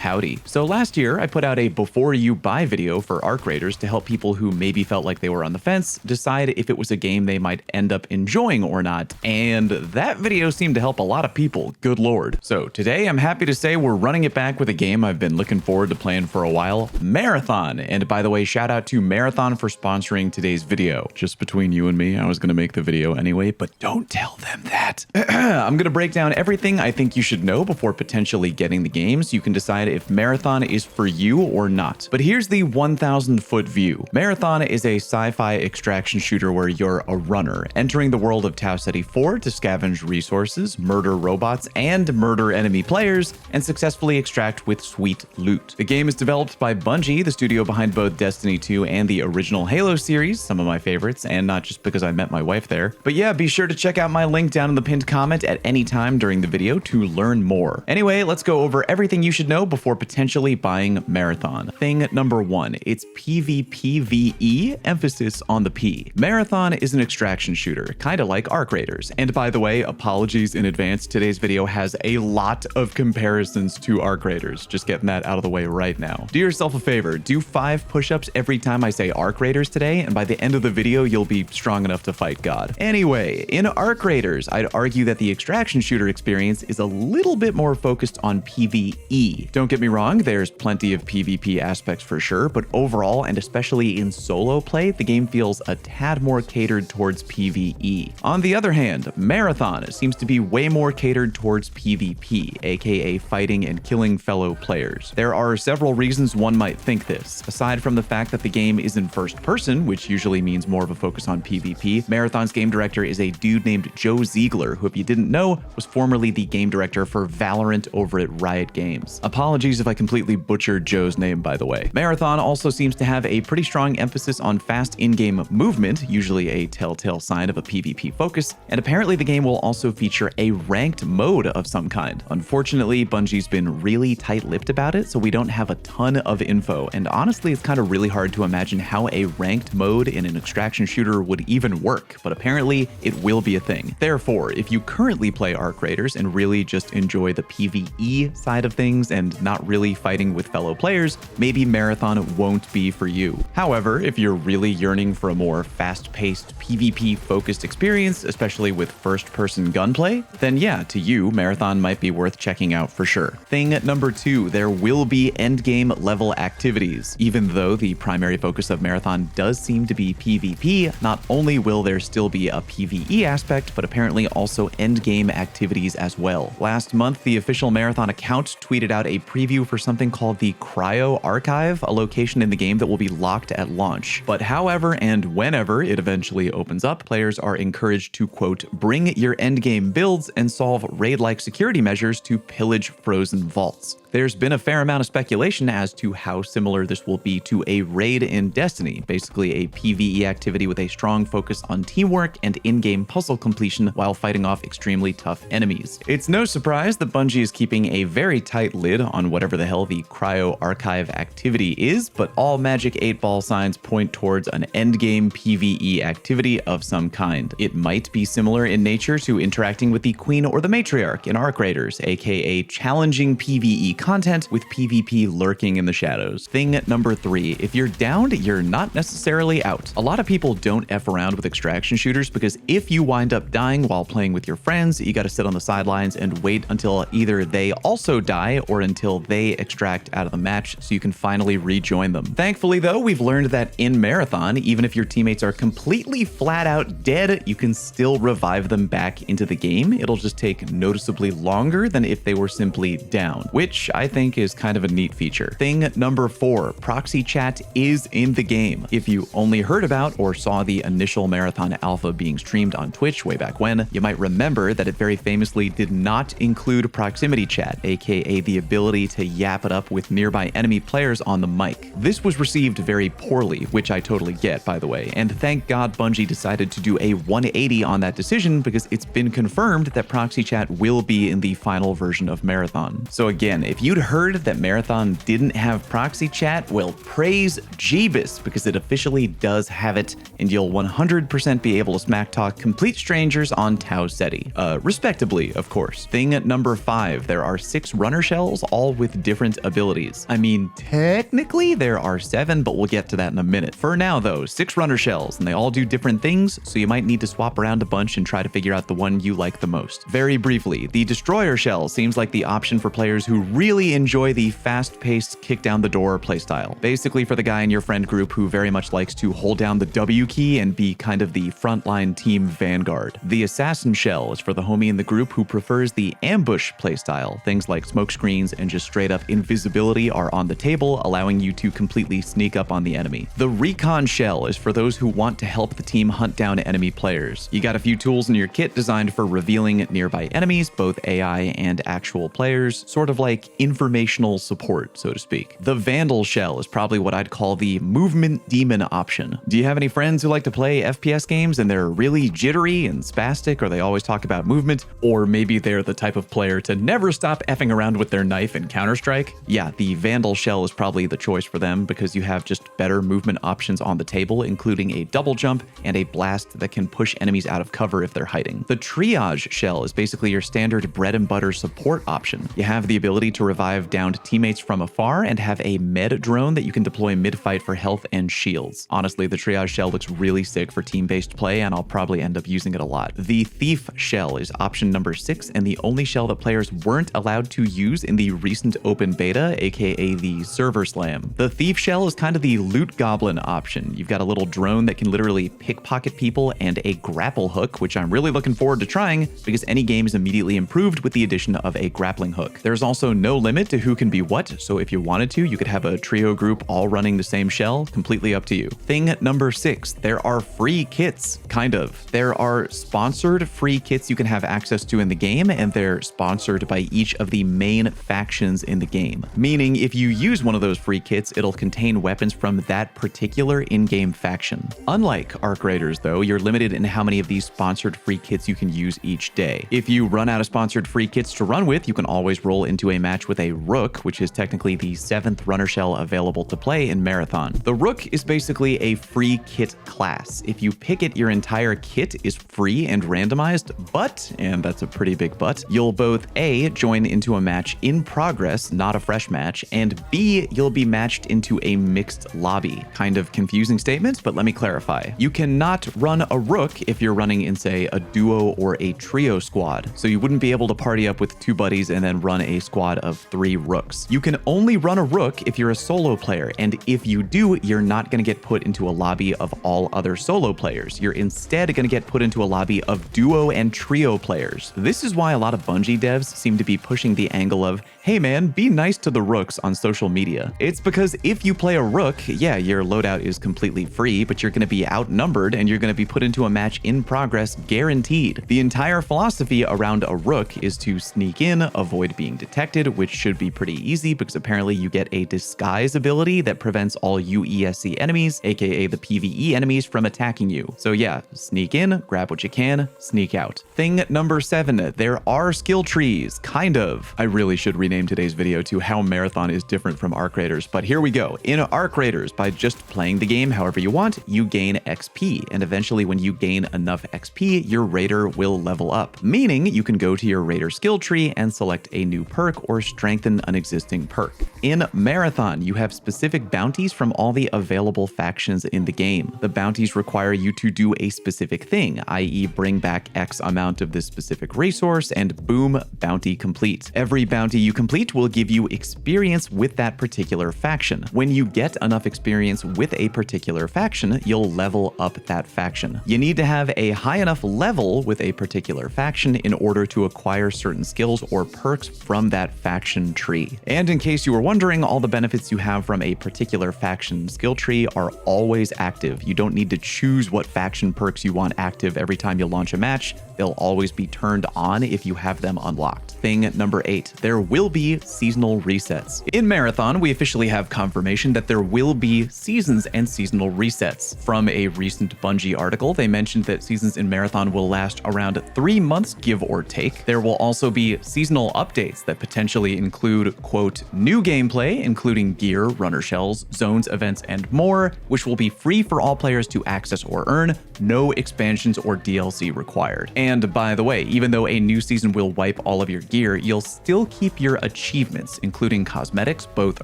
Howdy. So last year, I put out a before you buy video for Arc Raiders to help people who maybe felt like they were on the fence decide if it was a game they might end up enjoying or not, and that video seemed to help a lot of people, good lord. So today, I'm happy to say we're running it back with a game I've been looking forward to playing for a while, Marathon. And by the way, shout out to Marathon for sponsoring today's video. Just between you and me, I was gonna make the video anyway, but don't tell them that. I'm gonna break down everything I think you should know before potentially getting the game so you can decide if Marathon is for you or not. But here's the 1,000-foot view. Marathon is a sci-fi extraction shooter where you're a runner, entering the world of Tau Ceti 4 to scavenge resources, murder robots, and murder enemy players, and successfully extract with sweet loot. The game is developed by Bungie, the studio behind both Destiny 2 and the original Halo series, some of my favorites, and not just because I met my wife there. But yeah, be sure to check out my link down in the pinned comment at any time during the video to learn more. Anyway, let's go over everything you should know before potentially buying Marathon. Thing number 1, it's PvPvE, emphasis on the P. Marathon is an extraction shooter, kinda like Arc Raiders. And by the way, apologies in advance, today's video has a lot of comparisons to Arc Raiders. Just getting that out of the way right now. Do yourself a favor, do 5 push-ups every time I say Arc Raiders today, and by the end of the video, you'll be strong enough to fight God. Anyway, in Arc Raiders, I'd argue that the extraction shooter experience is a little bit more focused on PvE. Don't get me wrong, there's plenty of PvP aspects for sure, but overall, and especially in solo play, the game feels a tad more catered towards PvE. On the other hand, Marathon seems to be way more catered towards PvP, aka fighting and killing fellow players. There are several reasons one might think this. Aside from the fact that the game is in first person, which usually means more of a focus on PvP, Marathon's game director is a dude named Joe Ziegler, who, if you didn't know, was formerly the game director for Valorant over at Riot Games. Apologies if I completely butchered Joe's name, by the way. Marathon also seems to have a pretty strong emphasis on fast in-game movement, usually a telltale sign of a PvP focus, and apparently the game will also feature a ranked mode of some kind. Unfortunately, Bungie's been really tight-lipped about it, so we don't have a ton of info, and honestly, it's kind of really hard to imagine how a ranked mode in an extraction shooter would even work, but apparently it will be a thing. Therefore, if you currently play Arc Raiders and really just enjoy the PvE side of things and not really fighting with fellow players, maybe Marathon won't be for you. However, if you're really yearning for a more fast-paced PvP-focused experience, especially with first-person gunplay, then yeah, to you, Marathon might be worth checking out for sure. Thing number 2, there will be endgame level activities. Even though the primary focus of Marathon does seem to be PvP, not only will there still be a PvE aspect, but apparently also endgame activities as well. Last month, the official Marathon account tweeted out a preview for something called the Cryo Archive, a location in the game that will be locked at launch. But however and whenever it eventually opens up, players are encouraged to, quote, bring your endgame builds and solve raid-like security measures to pillage frozen vaults. There's been a fair amount of speculation as to how similar this will be to a raid in Destiny, basically a PvE activity with a strong focus on teamwork and in-game puzzle completion while fighting off extremely tough enemies. It's no surprise that Bungie is keeping a very tight lid on whatever the hell the Cryo Archive activity is, but all Magic 8-Ball signs point towards an endgame PvE activity of some kind. It might be similar in nature to interacting with the Queen or the Matriarch in Arc Raiders, aka challenging PvE content with PvP lurking in the shadows. Thing number 3, if you're downed, you're not necessarily out. A lot of people don't F around with extraction shooters because if you wind up dying while playing with your friends, you gotta sit on the sidelines and wait until either they also die or until they extract out of the match so you can finally rejoin them. Thankfully though, we've learned that in Marathon, even if your teammates are completely flat out dead, you can still revive them back into the game. It'll just take noticeably longer than if they were simply down, which I think is kind of a neat feature. Thing number 4, proxy chat is in the game. If you only heard about or saw the initial Marathon alpha being streamed on Twitch way back when, you might remember that it very famously did not include proximity chat, aka the ability to yap it up with nearby enemy players on the mic. This was received very poorly, which I totally get, by the way, and thank God Bungie decided to do a 180 on that decision because it's been confirmed that proxy chat will be in the final version of Marathon. So again, if you'd heard that Marathon didn't have proxy chat, well, praise Jeebus, because it officially does have it, and you'll 100% be able to smack talk complete strangers on Tau Ceti. Respectably, of course. Thing number 5, there are 6 runner shells, all with different abilities. I mean, technically there are 7, but we'll get to that in a minute. For now though, 6 runner shells, and they all do different things, so you might need to swap around a bunch and try to figure out the one you like the most. Very briefly, the destroyer shell seems like the option for players who really enjoy the fast-paced kick down the door playstyle. Basically for the guy in your friend group who very much likes to hold down the W key and be kind of the frontline team vanguard. The assassin shell is for the homie in the group who prefers the ambush playstyle. Things like smoke screens and just straight up invisibility are on the table, allowing you to completely sneak up on the enemy. The recon shell is for those who want to help the team hunt down enemy players. You got a few tools in your kit designed for revealing nearby enemies, both AI and actual players, sort of like informational support, so to speak. The vandal shell is probably what I'd call the movement demon option. Do you have any friends who like to play FPS games and they're really jittery and spastic, or they always talk about movement, or maybe they're the type of player to never stop effing around with their knife in Counter-Strike? Yeah, the vandal shell is probably the choice for them because you have just better movement options on the table, including a double jump and a blast that can push enemies out of cover if they're hiding. The triage shell is basically your standard bread and butter support option. You have the ability to revive downed teammates from afar and have a med drone that you can deploy mid-fight for health and shields. Honestly, the triage shell looks really sick for team-based play, and I'll probably end up using it a lot. The thief shell is option number 6 and the only shell that players weren't allowed to use in the recent open beta, aka the server slam. The thief shell is kind of the loot goblin option. You've got a little drone that can literally pickpocket people and a grapple hook, which I'm really looking forward to trying because any game is immediately improved with the addition of a grappling hook. There's also no limit to who can be what, so if you wanted to, you could have a trio group all running the same shell, completely up to you. Thing number 6, there are free kits, kind of. There are sponsored free kits you can have access to in the game, and they're sponsored by each of the main factions in the game. Meaning, if you use one of those free kits, it'll contain weapons from that particular in-game faction. Unlike Arc Raiders, though, you're limited in how many of these sponsored free kits you can use each day. If you run out of sponsored free kits to run with, you can always roll into a match with a rook, which is technically the 7th runner shell available to play in Marathon. The rook is basically a free kit class. If you pick it, your entire kit is free and randomized, but, and that's a pretty big but, you'll both A, join into a match in progress, not a fresh match, and B, you'll be matched into a mixed lobby. Kind of confusing statement, but let me clarify. You cannot run a rook if you're running in, say, a duo or a trio squad, so you wouldn't be able to party up with 2 buddies and then run a squad of 3 rooks. You can only run a rook if you're a solo player, and if you do, you're not going to get put into a lobby of all other solo players. You're instead going to get put into a lobby of duo and trio players. This is why a lot of Bungie devs seem to be pushing the angle of, hey man, be nice to the rooks on social media. It's because if you play a rook, yeah, your loadout is completely free, but you're going to be outnumbered and you're going to be put into a match in progress guaranteed. The entire philosophy around a rook is to sneak in, avoid being detected, which should be pretty easy because apparently you get a disguise ability that prevents all UESC enemies, aka the PvE enemies, from attacking you. So yeah, sneak in, grab what you can, sneak out. Thing number 7, there are skill trees, kind of. I really should rename today's video to how Marathon is different from Arc Raiders, but here we go. In Arc Raiders, by just playing the game however you want, you gain XP, and eventually when you gain enough XP, your Raider will level up, meaning you can go to your Raider skill tree and select a new perk or strengthen an existing perk. In Marathon, you have specific bounties from all the available factions in the game. The bounties require you to do a specific thing, i.e. bring back X amount of this specific resource, and boom, bounty complete. Every bounty you complete will give you experience with that particular faction. When you get enough experience with a particular faction, you'll level up that faction. You need to have a high enough level with a particular faction in order to acquire certain skills or perks from that faction tree. And in case you were wondering, all the benefits you have from a particular faction skill tree are always active. You don't need to choose what faction perks you want active every time you launch a match. They'll always be turned on if you have them unlocked. Thing number 8, there will be seasonal resets. In Marathon, we officially have confirmation that there will be seasons and seasonal resets. From a recent Bungie article, they mentioned that seasons in Marathon will last around 3 months, give or take. There will also be seasonal updates that potentially essentially include, quote, new gameplay, including gear, runner shells, zones, events, and more, which will be free for all players to access or earn, no expansions or DLC required. And by the way, even though a new season will wipe all of your gear, you'll still keep your achievements, including cosmetics, both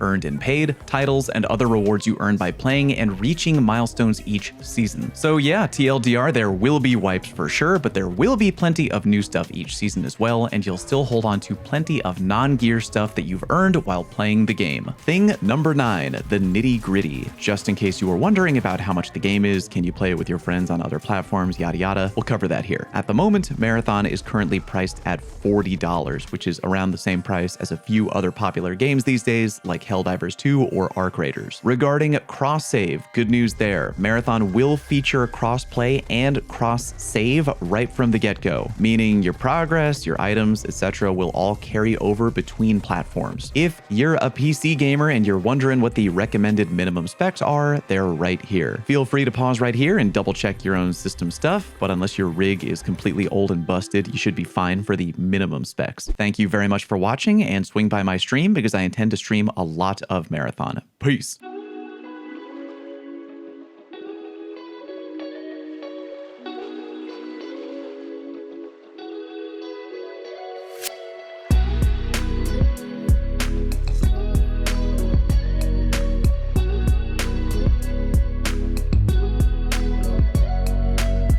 earned and paid, titles, and other rewards you earn by playing and reaching milestones each season. So yeah, TLDR, there will be wipes for sure, but there will be plenty of new stuff each season as well, and you'll still hold on to plenty of non-gear stuff that you've earned while playing the game. Thing number 9, the nitty-gritty. Just in case you were wondering about how much the game is, can you play it with your friends on other platforms, yada yada, we'll cover that here. At the moment, Marathon is currently priced at $40, which is around the same price as a few other popular games these days, like Helldivers 2 or Arc Raiders. Regarding cross-save, good news there. Marathon will feature cross-play and cross-save right from the get-go, meaning your progress, your items, etc. will all carry over between platforms. If you're a PC gamer and you're wondering what the recommended minimum specs are, they're right here. Feel free to pause right here and double check your own system stuff, but unless your rig is completely old and busted, you should be fine for the minimum specs. Thank you very much for watching, and swing by my stream because I intend to stream a lot of Marathon. Peace.